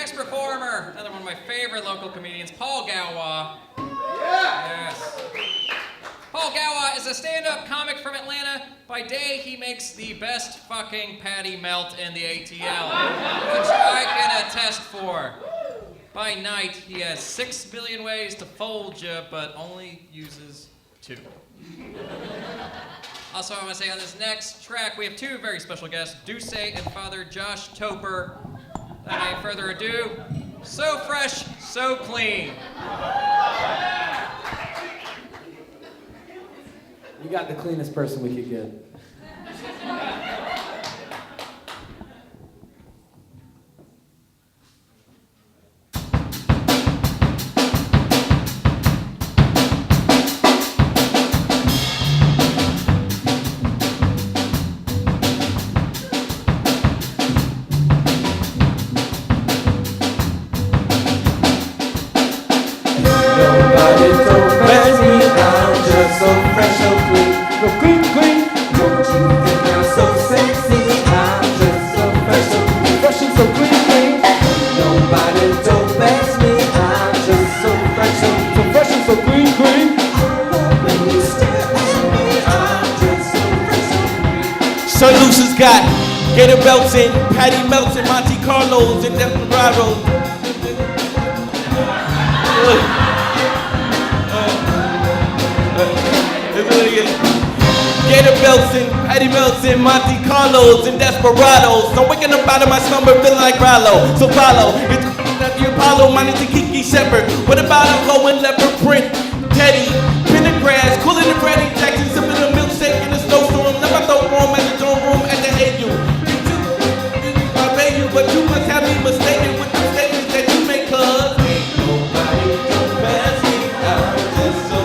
next performer, another one of my favorite local comedians, Paul Gallois. Yeah! Yes. Paul Gallois is a stand-up comic from Atlanta. By day, he makes the best fucking patty melt in the ATL, which I can attest for. By night, he has 6 million ways to fold you, but only uses 2. Also, I want to say on this next track, we have 2 very special guests, Duce and Father Josh Toepper. Without any further ado, so fresh, so clean. We got the cleanest person we could get. Sir Lucius got gator belts and patty melts and Monte Carlos and Desperados. Gator belts and patty melts and Monte Carlos and Desperados. I'm waking up out of my slumber feeling like Rollo. So follow, it's the Apollo minus the Kiki Shepherd. What about a glowing leopard print? Teddy, Pendergrass, cooling the Freddie Jackson, sipping a milkshake in a snowstorm. Never throw room at the dorm room at the AU. I pay you, but you must have me mistaken with the statements that you make, cuz ain't nobody compares me. I'm just so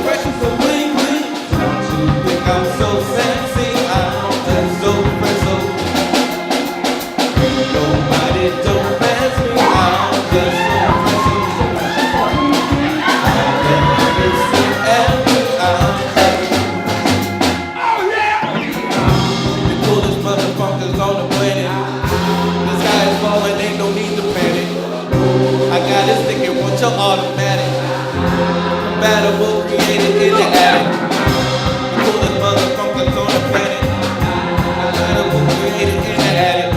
fresh and so clean, clean. Don't you think I'm so sexy? I'm just so fresh, so ain't nobody compares me. I'm just so fresh, so on the planet. The sky is falling, ain't no need to panic. I got this thinking, want your automatic. Compatible, created in the attic. The coolest motherfuckers on the planet. Compatible, created in the attic.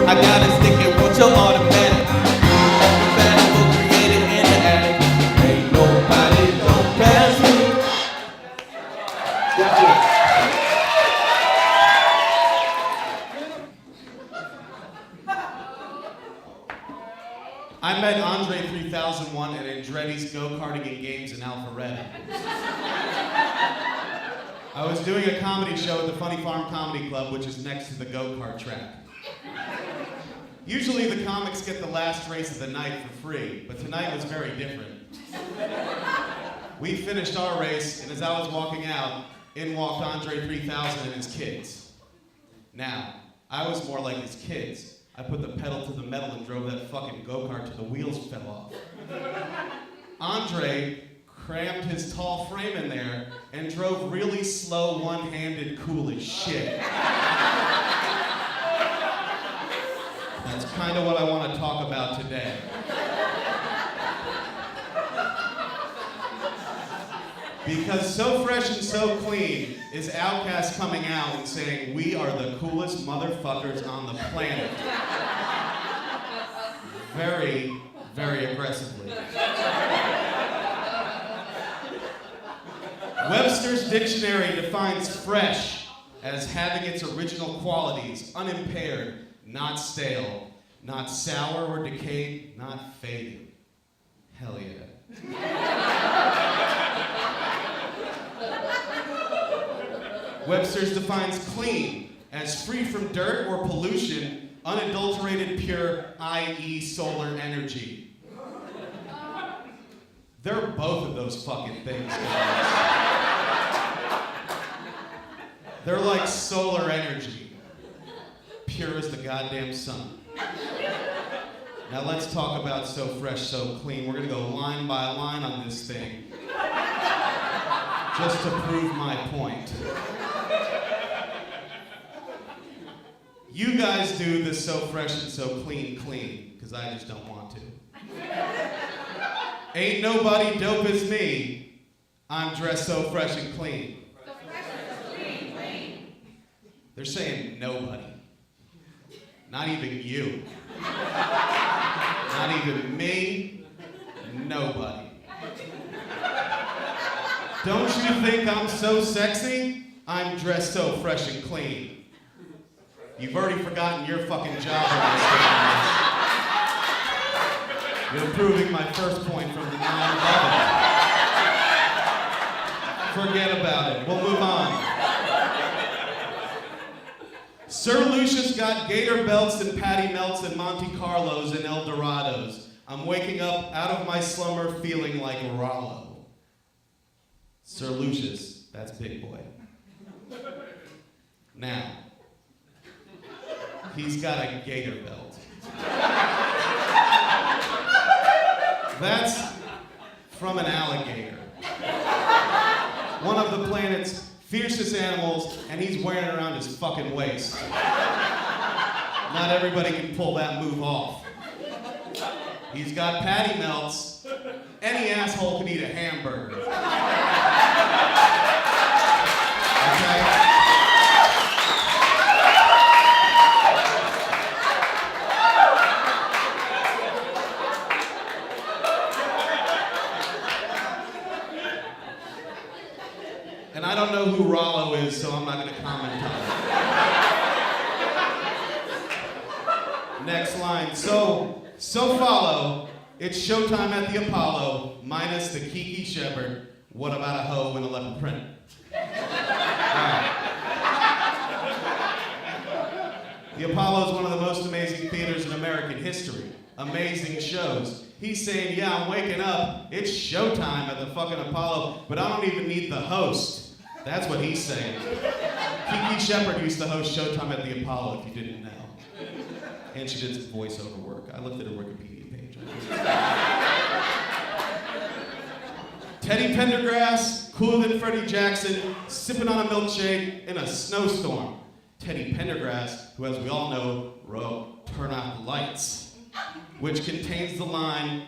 I got this thinking, want your automatic. Compatible, created in the attic. Ain't nobody gon' pass me. I met Andre 3001 at Andretti's go-karting games in Alpharetta. I was doing a comedy show at the Funny Farm Comedy Club, which is next to the go-kart track. Usually the comics get the last race of the night for free, but tonight was very different. We finished our race, and as I was walking out, in walked Andre 3000 and his kids. Now, I was more like his kids. I put the pedal to the metal and drove that fucking go-kart till the wheels fell off. Andre crammed his tall frame in there and drove really slow, one-handed, cool as shit. That's kind of what I want to talk about today. Because So Fresh and So Clean is Outkast coming out and saying, we are the coolest motherfuckers on the planet. Very, very aggressively. Webster's Dictionary defines fresh as having its original qualities, unimpaired, not stale, not sour or decayed, not fading. Hell yeah. Webster's defines clean as free from dirt or pollution, unadulterated, pure, i.e. solar energy. They're both of those fucking things, guys. They're like solar energy, pure as the goddamn sun. Now let's talk about So Fresh, So Clean. We're gonna go line by line on this thing, just to prove my point. You guys do the so fresh and so clean, because I just don't want to. Ain't nobody dope as me. I'm dressed so fresh and clean. So fresh and clean. They're saying nobody. Not even you. Not even me. Nobody. Don't you think I'm so sexy? I'm dressed so fresh and clean. You've already forgotten your fucking job on this thing. You're proving my first point from the 9/11. Forget about it. We'll move on. Sir Lucius got gator belts and patty melts and Monte Carlos and El Dorados. I'm waking up out of my slumber feeling like Rollo. Sir Lucius, that's big boy. Now, he's got a gator belt. That's from an alligator. One of the planet's fiercest animals, and he's wearing it around his fucking waist. Not everybody can pull that move off. He's got patty melts. Any asshole can eat a hamburger. Okay? And I don't know who Rollo is, so I'm not going to comment on it. Next line. So follow. It's showtime at the Apollo, minus the Kiki Shepherd. What about a hoe in a leopard print? Right. The Apollo is one of the most amazing theaters in American history. Amazing shows. He's saying, yeah, I'm waking up. It's showtime at the fucking Apollo, but I don't even need the host. That's what he's saying. Kiki Shepherd used to host Showtime at the Apollo, if you didn't know. And she did some voiceover work. I looked at her Wikipedia page. Teddy Pendergrass, cooler than Freddie Jackson, sipping on a milkshake in a snowstorm. Teddy Pendergrass, who, as we all know, wrote Turn Out the Lights, which contains the line,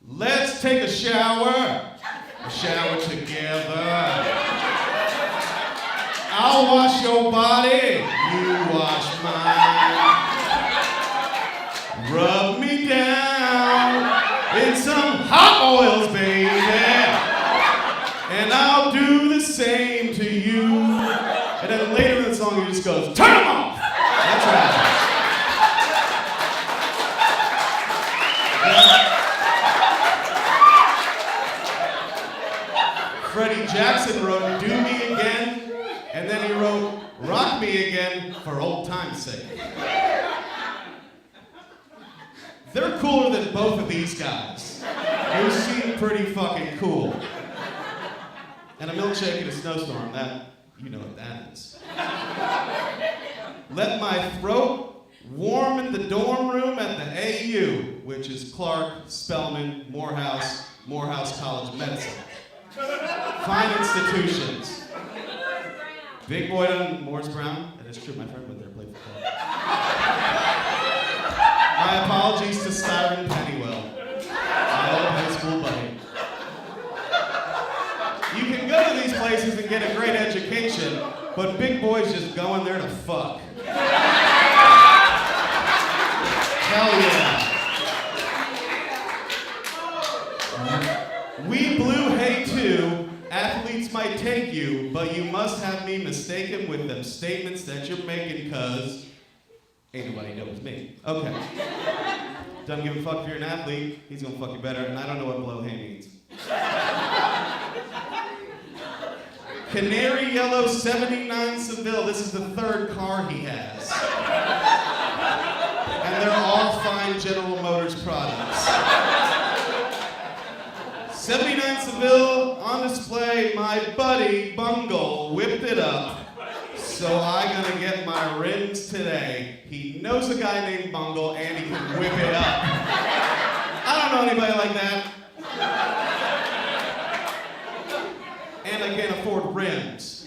let's take a shower together. I'll wash your body, you wash mine. Rub me down in some hot oils, baby. And I'll do the same to you. And then later in the song he just goes, turn them off! That's right. Freddie Jackson wrote Do Me Again, and then he wrote Rock Me Again for old time's sake. They're cooler than both of these guys. They seem pretty fucking cool. And a milkshake in a snowstorm, that, you know what that is. Let my throat warm in the dorm room at the AU, which is Clark, Spelman, Morehouse College of Medicine. Fine institutions. Big boy done Morris Brown. That is true, my friend went there and played football. My apologies to Styron Pennywell, my old high school buddy. You can go to these places and get a great education, but big boy's just going there to fuck. Hell yeah. We blew hay too. Athletes might take you, but you must have me mistaken with them statements that you're making, cause ain't nobody knows me. Okay. Doesn't give a fuck if you're an athlete, he's gonna fuck you better, and I don't know what blow hay means. Canary yellow 79 Seville, this is the third car he has. And they're all fine General Motors products. 79 Seville on display, my buddy Bungle whipped it up. So I'm gonna get my rims today. He knows a guy named Bungle and he can whip it up. I don't know anybody like that. And I can't afford rims.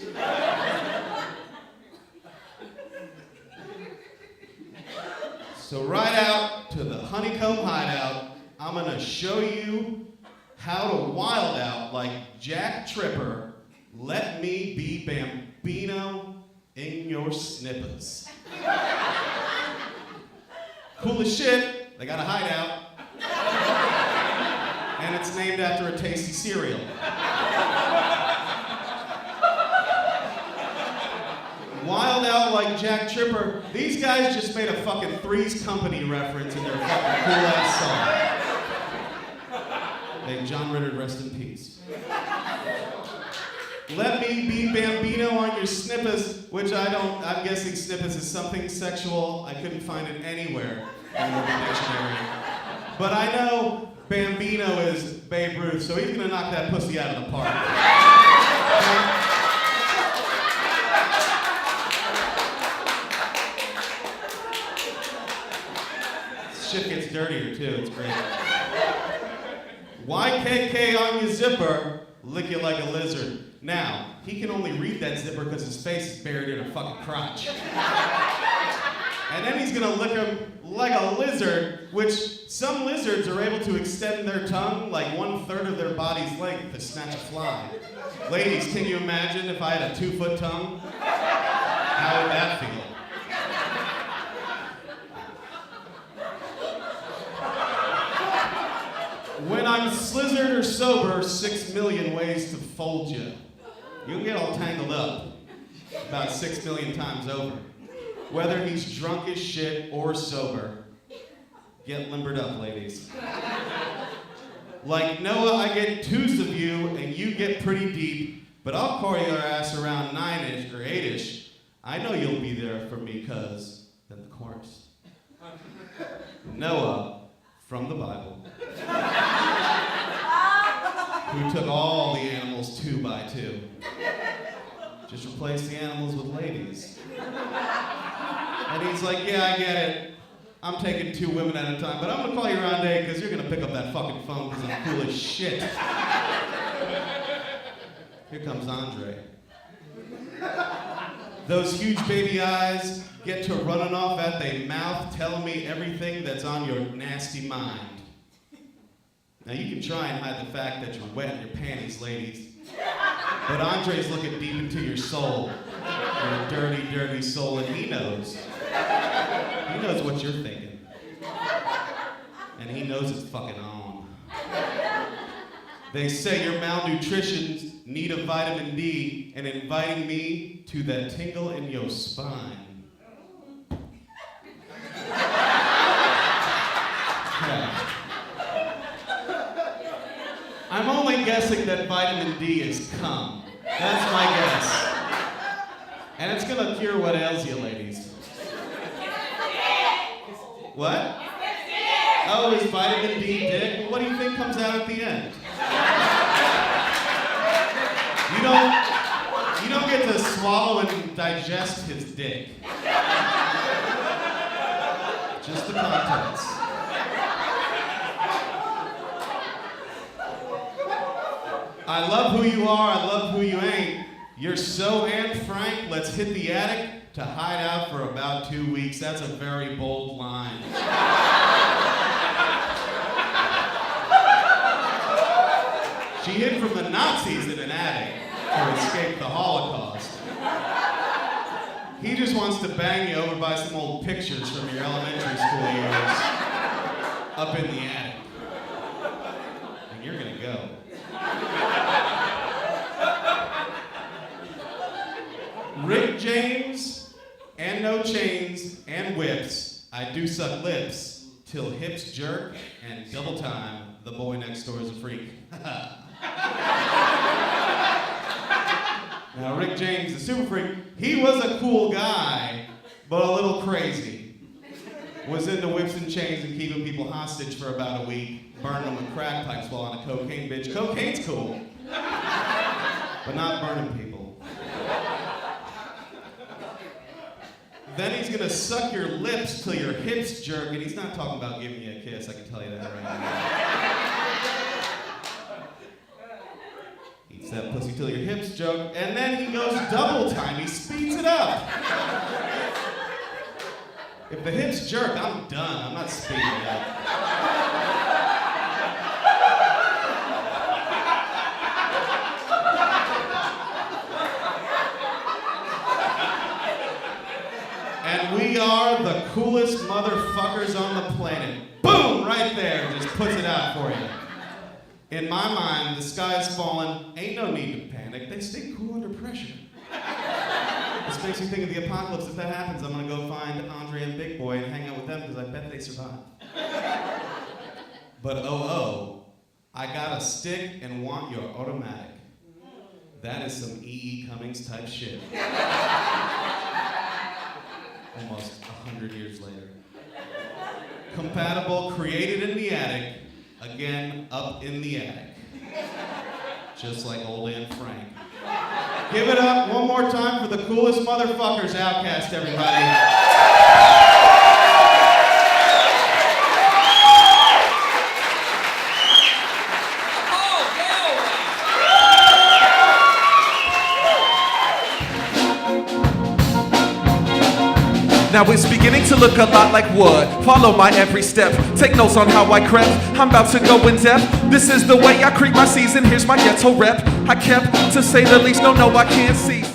So right out to the honeycomb hideout, I'm gonna show you how to wild out like Jack Tripper. Let me be Bambino in your snippers. Cool as shit, they got a hideout. And it's named after a tasty cereal. Wild out like Jack Tripper. These guys just made a fucking Three's Company reference in their fucking cool ass song. May John Ritter rest in peace. Let me be Bambino on your snippers, which I'm guessing snippers is something sexual. I couldn't find it anywhere in the dictionary. But I know Bambino is Babe Ruth, so he's gonna knock that pussy out of the park. Shit gets dirtier too, it's great. YKK on your zipper, lick you like a lizard. Now, he can only read that zipper because his face is buried in a fucking crotch. And then he's gonna lick him like a lizard, which some lizards are able to extend their tongue like 1/3 of their body's length to snatch a fly. Ladies, can you imagine if I had a 2-foot tongue? How would that feel? When I'm slizzard or sober, 6 million ways to fold you. You'll get all tangled up about 6 million times over. Whether he's drunk as shit or sober, get limbered up, ladies. Like Noah, I get 2s of you and you get pretty deep, but I'll call your ass around 9-ish or 8-ish. I know you'll be there for me, cuz, then the chorus. Noah, from the Bible, who took all the animals 2 by 2. Just replace the animals with ladies. And he's like, yeah, I get it. I'm taking 2 women at a time, but I'm gonna call you around 8 because you're gonna pick up that fucking phone because I'm cool as shit. Here comes Andre. Those huge baby eyes get to running off at their mouth, telling me everything that's on your nasty mind. Now you can try and hide the fact that you're wet in your panties, ladies. But Andre's looking deep into your soul. Your dirty, dirty soul, and he knows. He knows what you're thinking. And he knows it's fucking on. They say your malnutrition's need of vitamin D and inviting me to that tingle in your spine. Yeah. I'm only guessing that vitamin D is cum. That's my guess. And it's gonna cure what ails you, ladies. What? Oh, is vitamin D dick? Well, what do you think comes out at the end? You don't get to swallow and digest his dick. Just the contents. I love who you are, I love who you ain't. You're so Anne Frank, let's hit the attic to hide out for about 2 weeks. That's a very bold line. She hid from the Nazis in an attic to escape the Holocaust. He just wants to bang you over by some old pictures from your elementary school years up in the attic. And you're gonna go. Rick James, and no chains, and whips. I do suck lips, till hips jerk, and double time, the boy next door is a freak. Now, Rick James, the super freak, he was a cool guy, but a little crazy. Was into whips and chains and keeping people hostage for about a week, burning them with crack pipes while on a cocaine binge. Cocaine's cool, but not burning people. Then he's gonna suck your lips till your hips jerk, and he's not talking about giving you a kiss, I can tell you that right now. Eats that pussy till your hips jerk, and then he goes double time, he speeds it up. If the hips jerk, I'm done. I'm not speeding it up. And we are the coolest motherfuckers on the planet. Boom! Right there. Just puts it out for you. In my mind, the sky's falling. Ain't no need to panic. They stay cool under pressure. This makes me think of the apocalypse. If that happens, I'm gonna go find Andre and Big Boy and hang out with them because I bet they survive. But I got a stick and want your automatic. That is some E.E. Cummings type shit. Almost 100 years later. Compatible, created in the attic, again up in the attic. Just like old Aunt Frank. Give it up one more time for the coolest motherfuckers, Outkast, everybody. Now it's beginning to look a lot like wood. Follow my every step. Take notes on how I crept. I'm about to go in depth. This is the way I creep my season. Here's my ghetto rep. I kept, to say the least, no, I can't cease.